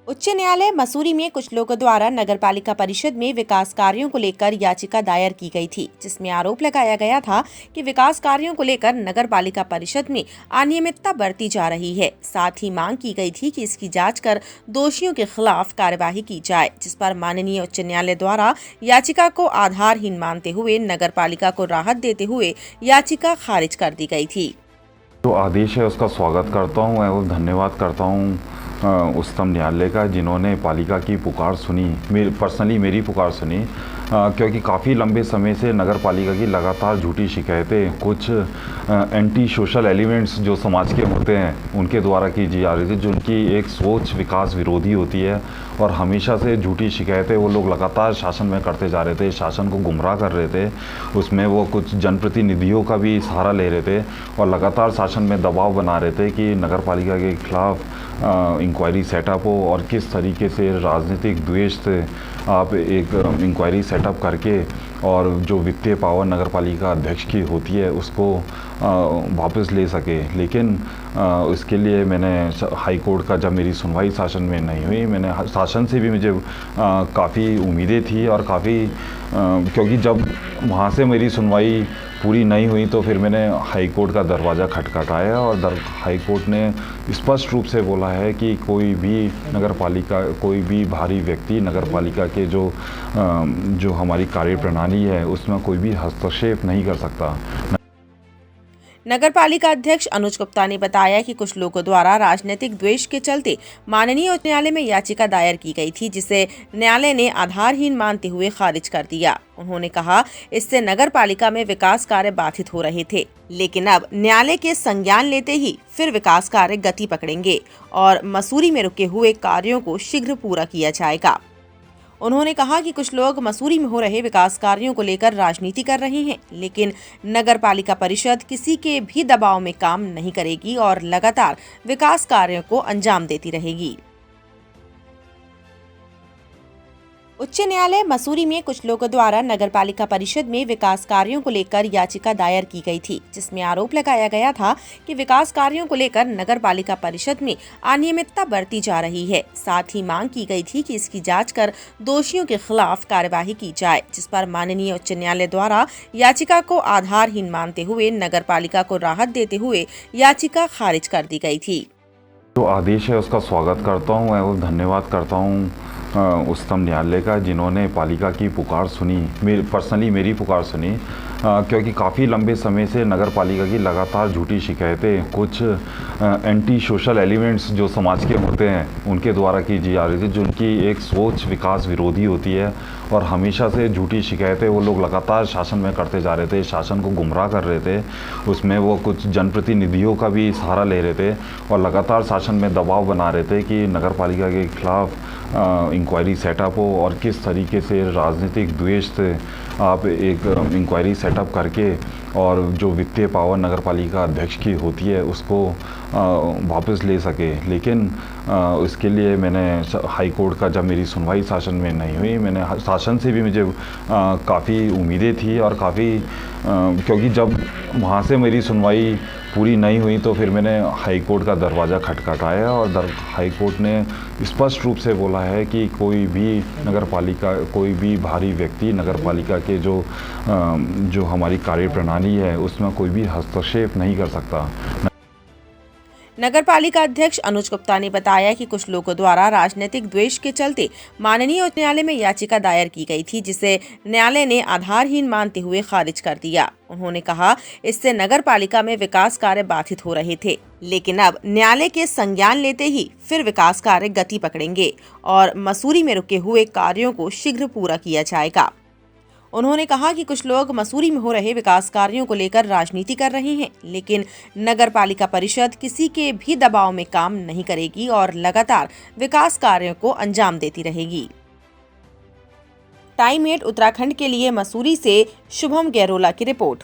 उच्च न्यायालय मसूरी में कुछ लोगों द्वारा नगरपालिका परिषद में विकास कार्यों को लेकर याचिका दायर की गई थी, जिसमें आरोप लगाया गया था कि विकास कार्यों को लेकर नगरपालिका परिषद में अनियमितता बरती जा रही है। साथ ही मांग की गई थी कि इसकी जांच कर दोषियों के खिलाफ कार्यवाही की जाए, जिस पर माननीय उच्च न्यायालय द्वारा याचिका को आधारहीन मानते हुए नगरपालिका को राहत देते हुए याचिका खारिज कर दी गई थी। जो आदेश है उसका स्वागत करता हूँ एवं धन्यवाद करता हूँ उच्चतम न्यायालय का, जिन्होंने पालिका की पुकार सुनी, मेरी पुकार सुनी, क्योंकि काफ़ी लंबे समय से नगर पालिका की लगातार झूठी शिकायतें कुछ एंटी सोशल एलिमेंट्स जो समाज के होते हैं उनके द्वारा की जा रही थी, जो उनकी एक सोच विकास विरोधी होती है और हमेशा से झूठी शिकायतें वो लोग लगातार शासन में करते जा रहे थे, शासन को गुमराह कर रहे थे। उसमें वो कुछ जनप्रतिनिधियों का भी सहारा ले रहे थे और लगातार शासन में दबाव बना रहे थे कि नगर पालिका के खिलाफ इंक्वायरी सेटअप हो और किस तरीके से राजनीतिक द्वेष से आप एक इंक्वायरी सेटअप करके और जो वित्तीय पावर नगर पालिका अध्यक्ष की होती है उसको वापस ले सके। लेकिन इसके लिए मैंने हाई कोर्ट का, जब मेरी सुनवाई शासन में नहीं हुई, मैंने शासन से भी मुझे काफ़ी उम्मीदें थी और काफ़ी क्योंकि जब वहाँ से मेरी सुनवाई पूरी नहीं हुई तो फिर मैंने हाई कोर्ट का दरवाज़ा खटखटाया और हाई कोर्ट ने स्पष्ट रूप से बोला है कि कोई भी नगरपालिका, कोई भी बाहरी व्यक्ति नगरपालिका के जो हमारी कार्यप्रणाली है उसमें कोई भी हस्तक्षेप नहीं कर सकता। नगरपालिका अध्यक्ष अनुज गुप्ता ने बताया कि कुछ लोगों द्वारा राजनीतिक द्वेष के चलते माननीय उच्च न्यायालय में याचिका दायर की गई थी, जिसे न्यायालय ने आधारहीन मानते हुए खारिज कर दिया। उन्होंने कहा, इससे नगरपालिका में विकास कार्य बाधित हो रहे थे, लेकिन अब न्यायालय के संज्ञान लेते ही फिर विकास कार्य गति पकड़ेंगे और मसूरी में रुके हुए कार्यों को शीघ्र पूरा किया जाएगा। उन्होंने कहा कि कुछ लोग मसूरी में हो रहे विकास कार्यों को लेकर राजनीति कर रहे हैं, लेकिन नगर पालिका परिषद किसी के भी दबाव में काम नहीं करेगी और लगातार विकास कार्यों को अंजाम देती रहेगी। उच्च न्यायालय मसूरी में कुछ लोगों द्वारा नगरपालिका परिषद में विकास कार्यों को लेकर याचिका दायर की गई थी, जिसमें आरोप लगाया गया था कि विकास कार्यों को लेकर नगरपालिका परिषद में अनियमितता बरती जा रही है। साथ ही मांग की गई थी कि इसकी जांच कर दोषियों के खिलाफ कार्यवाही की जाए, जिस पर माननीय उच्च न्यायालय द्वारा याचिका को आधारहीन मानते हुए नगरपालिका को राहत देते हुए याचिका खारिज कर दी गई थी। जो आदेश है उसका स्वागत करता हूँ एवं धन्यवाद करता हूँ उच्चतम न्यायालय का, जिन्होंने पालिका की पुकार सुनी, मेरी पुकार सुनी, क्योंकि काफ़ी लंबे समय से नगर पालिका की लगातार झूठी शिकायतें कुछ एंटी सोशल एलिमेंट्स जो समाज के होते हैं उनके द्वारा की जा रही थी, जो उनकी एक सोच विकास विरोधी होती है और हमेशा से झूठी शिकायतें वो लोग लगातार शासन में करते जा रहे थे, शासन को गुमराह कर रहे थे। उसमें वो कुछ जनप्रतिनिधियों का भी सहारा ले रहे थे और लगातार शासन में दबाव बना रहे थे कि नगर पालिका के खिलाफ इंक्वायरी सेटअप हो और किस तरीके से राजनीतिक द्वेष से आप एक इंक्वायरी सेटअप करके और जो वित्तीय पावर नगर पालिका अध्यक्ष की होती है उसको वापस ले सके। लेकिन इसके लिए मैंने हाई कोर्ट का, जब मेरी सुनवाई शासन में नहीं हुई, मैंने शासन से भी मुझे काफ़ी उम्मीदें थी और काफ़ी क्योंकि जब वहाँ से मेरी सुनवाई पूरी नहीं हुई तो फिर मैंने हाई कोर्ट का दरवाज़ा खटखटाया और हाई कोर्ट ने स्पष्ट रूप से बोला है कि कोई भी नगरपालिका, कोई भी बाहरी व्यक्ति नगरपालिका के जो हमारी कार्यप्रणाली है उसमें कोई भी हस्तक्षेप नहीं कर सकता। नगरपालिका अध्यक्ष अनुज गुप्ता ने बताया कि कुछ लोगों द्वारा राजनीतिक द्वेष के चलते माननीय उच्च न्यायालय में याचिका दायर की गई थी, जिसे न्यायालय ने आधारहीन मानते हुए खारिज कर दिया। उन्होंने कहा, इससे नगरपालिका में विकास कार्य बाधित हो रहे थे, लेकिन अब न्यायालय के संज्ञान लेते ही फिर विकास कार्य गति पकड़ेंगे और मसूरी में रुके हुए कार्यों को शीघ्र पूरा किया जाएगा। उन्होंने कहा कि कुछ लोग मसूरी में हो रहे विकास कार्यों को लेकर राजनीति कर रहे हैं, लेकिन नगर पालिका परिषद किसी के भी दबाव में काम नहीं करेगी और लगातार विकास कार्यों को अंजाम देती रहेगी। टाइम 8 उत्तराखंड के लिए मसूरी से शुभम गैरोला की रिपोर्ट।